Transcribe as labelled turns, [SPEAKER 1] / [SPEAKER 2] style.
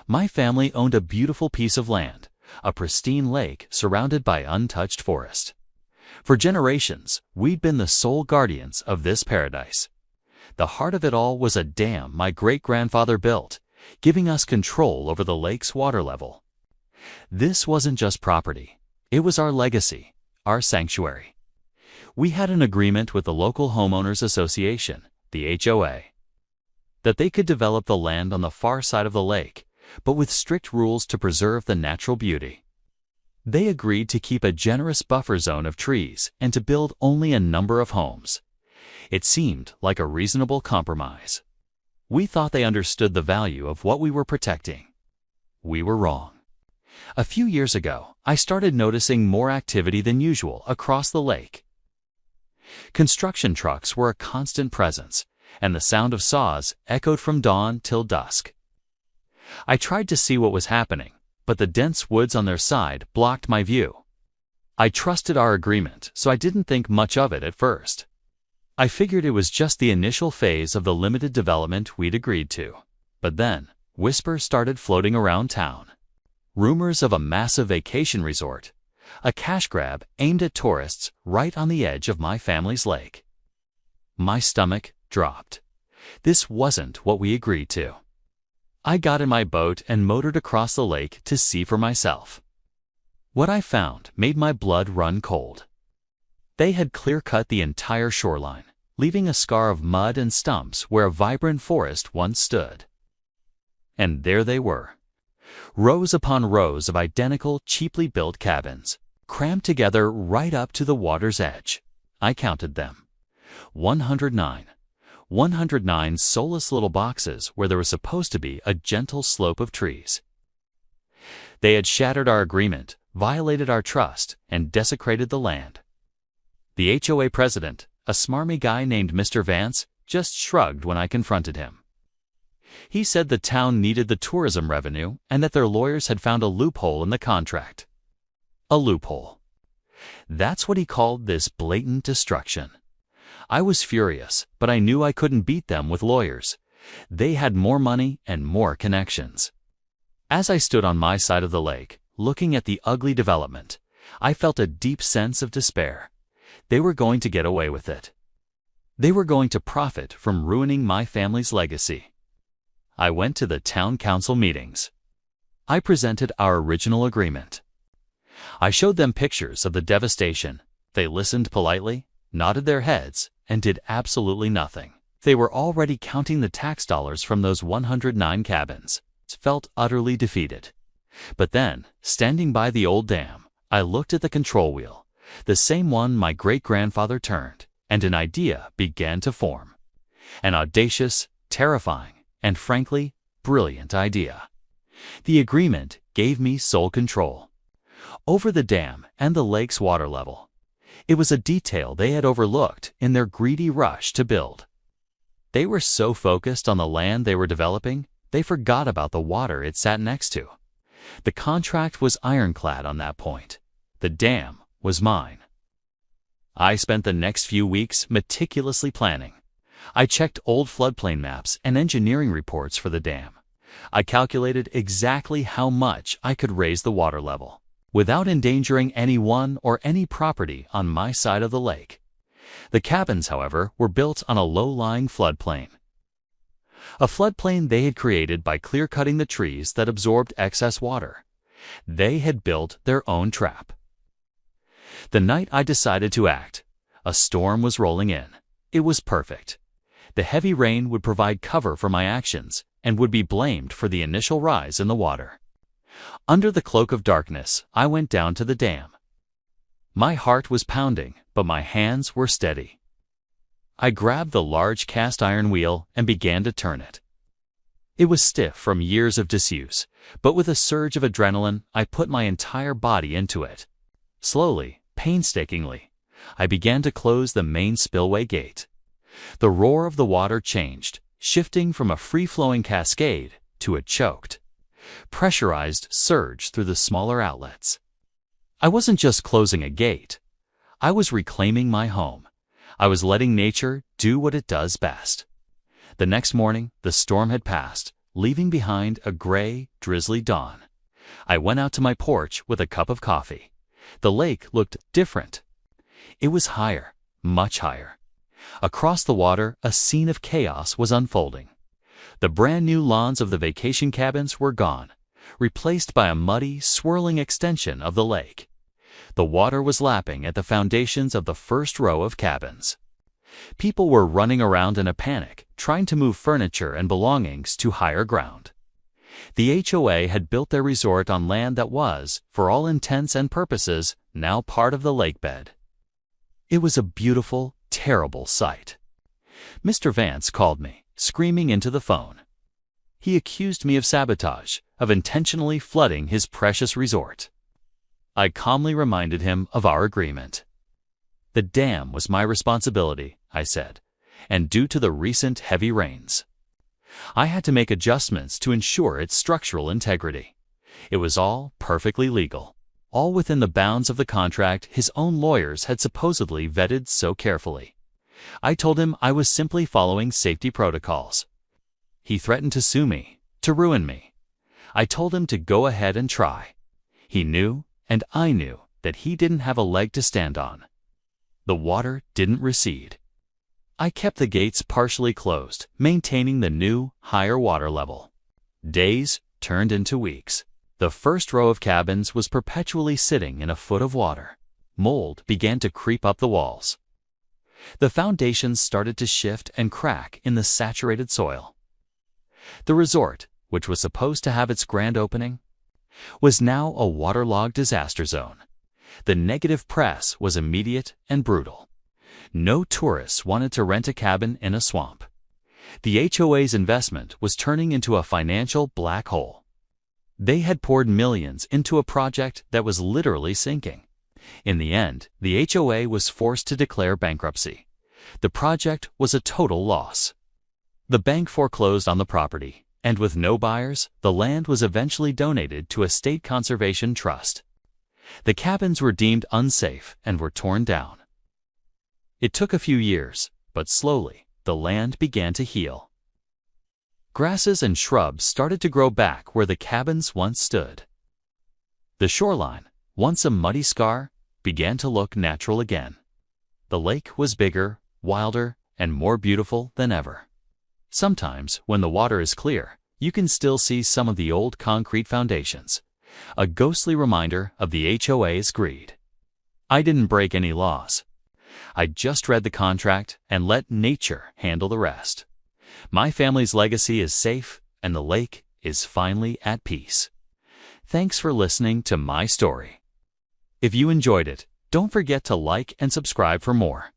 [SPEAKER 1] My family owned a beautiful piece of land, a pristine lake surrounded by untouched forest. For generations, we'd been the sole guardians of this paradise. The heart of it all was a dam my great-grandfather built, giving us control over the lake's water level. This wasn't just property. It was our legacy, our sanctuary. We had an agreement with the local homeowners association, the HOA, that they could develop the land on the far side of the lake, but with strict rules to preserve the natural beauty. They agreed to keep a generous buffer zone of trees and to build only a number of homes. It seemed like a reasonable compromise. We thought they understood the value of what we were protecting. We were wrong. A few years ago, I started noticing more activity than usual across the lake. Construction trucks were a constant presence, and the sound of saws echoed from dawn till dusk. I tried to see what was happening, but the dense woods on their side blocked my view. I trusted our agreement, so I didn't think much of it at first. I figured it was just the initial phase of the limited development we'd agreed to. But then, whispers started floating around town. Rumors of a massive vacation resort, a cash grab aimed at tourists right on the edge of my family's lake. My stomach dropped. This wasn't what we agreed to. I got in my boat and motored across the lake to see for myself. What I found made my blood run cold. They had clear-cut the entire shoreline, leaving a scar of mud and stumps where a vibrant forest once stood. And there they were, rows upon rows of identical, cheaply built cabins, crammed together right up to the water's edge. I counted them. 109. 109 soulless little boxes where there was supposed to be a gentle slope of trees. They had shattered our agreement, violated our trust, and desecrated the land. The HOA president, a smarmy guy named Mr. Vance, just shrugged when I confronted him. He said the town needed the tourism revenue and that their lawyers had found a loophole in the contract. A loophole. That's what he called this blatant destruction. I was furious, but I knew I couldn't beat them with lawyers. They had more money and more connections. As I stood on my side of the lake, looking at the ugly development, I felt a deep sense of despair. They were going to get away with it. They were going to profit from ruining my family's legacy. I went to the town council meetings. I presented our original agreement. I showed them pictures of the devastation. They listened politely, nodded their heads, and did absolutely nothing. They were already counting the tax dollars from those 109 cabins. Felt utterly defeated. But then, standing by the old dam, I looked at the control wheel, the same one my great-grandfather turned, and an idea began to form. An audacious, terrifying, and frankly, brilliant idea. The agreement gave me sole control over the dam and the lake's water level. It was a detail they had overlooked in their greedy rush to build. They were so focused on the land they were developing, they forgot about the water it sat next to. The contract was ironclad on that point. The dam was mine. I spent the next few weeks meticulously planning. I checked old floodplain maps and engineering reports for the dam. I calculated exactly how much I could raise the water level, without endangering anyone or any property on my side of the lake. The cabins, however, were built on a low-lying floodplain. A floodplain they had created by clear-cutting the trees that absorbed excess water. They had built their own trap. The night I decided to act, a storm was rolling in. It was perfect. The heavy rain would provide cover for my actions and would be blamed for the initial rise in the water. Under the cloak of darkness, I went down to the dam. My heart was pounding, but my hands were steady. I grabbed the large cast-iron wheel and began to turn it. It was stiff from years of disuse, but with a surge of adrenaline, I put my entire body into it. Slowly, painstakingly, I began to close the main spillway gate. The roar of the water changed, shifting from a free-flowing cascade to a choked, pressurized surge through the smaller outlets. I wasn't just closing a gate. I was reclaiming my home. I was letting nature do what it does best. The next morning, the storm had passed, leaving behind a gray, drizzly dawn. I went out to my porch with a cup of coffee. The lake looked different. It was higher, much higher. Across the water, a scene of chaos was unfolding. The brand-new lawns of the vacation cabins were gone, replaced by a muddy, swirling extension of the lake. The water was lapping at the foundations of the first row of cabins. People were running around in a panic, trying to move furniture and belongings to higher ground. The HOA had built their resort on land that was, for all intents and purposes, now part of the lake bed. It was a beautiful, terrible sight. Mr. Vance called me, screaming into the phone. He accused me of sabotage, of intentionally flooding his precious resort. I calmly reminded him of our agreement. The dam was my responsibility, I said, and due to the recent heavy rains, I had to make adjustments to ensure its structural integrity. It was all perfectly legal, all within the bounds of the contract his own lawyers had supposedly vetted so carefully. I told him I was simply following safety protocols. He threatened to sue me, to ruin me. I told him to go ahead and try. He knew, and I knew, that he didn't have a leg to stand on. The water didn't recede. I kept the gates partially closed, maintaining the new, higher water level. Days turned into weeks. The first row of cabins was perpetually sitting in a foot of water. Mold began to creep up the walls. The foundations started to shift and crack in the saturated soil. The resort, which was supposed to have its grand opening, was now a waterlogged disaster zone. The negative press was immediate and brutal. No tourists wanted to rent a cabin in a swamp. The HOA's investment was turning into a financial black hole. They had poured millions into a project that was literally sinking. In the end, the HOA was forced to declare bankruptcy. The project was a total loss. The bank foreclosed on the property, and with no buyers, the land was eventually donated to a state conservation trust. The cabins were deemed unsafe and were torn down. It took a few years, but slowly, the land began to heal. Grasses and shrubs started to grow back where the cabins once stood. The shoreline, once a muddy scar, began to look natural again. The lake was bigger, wilder, and more beautiful than ever. Sometimes, when the water is clear, you can still see some of the old concrete foundations, a ghostly reminder of the HOA's greed. I didn't break any laws. I just read the contract and let nature handle the rest. My family's legacy is safe, and the lake is finally at peace. Thanks for listening to my story. If you enjoyed it, don't forget to like and subscribe for more.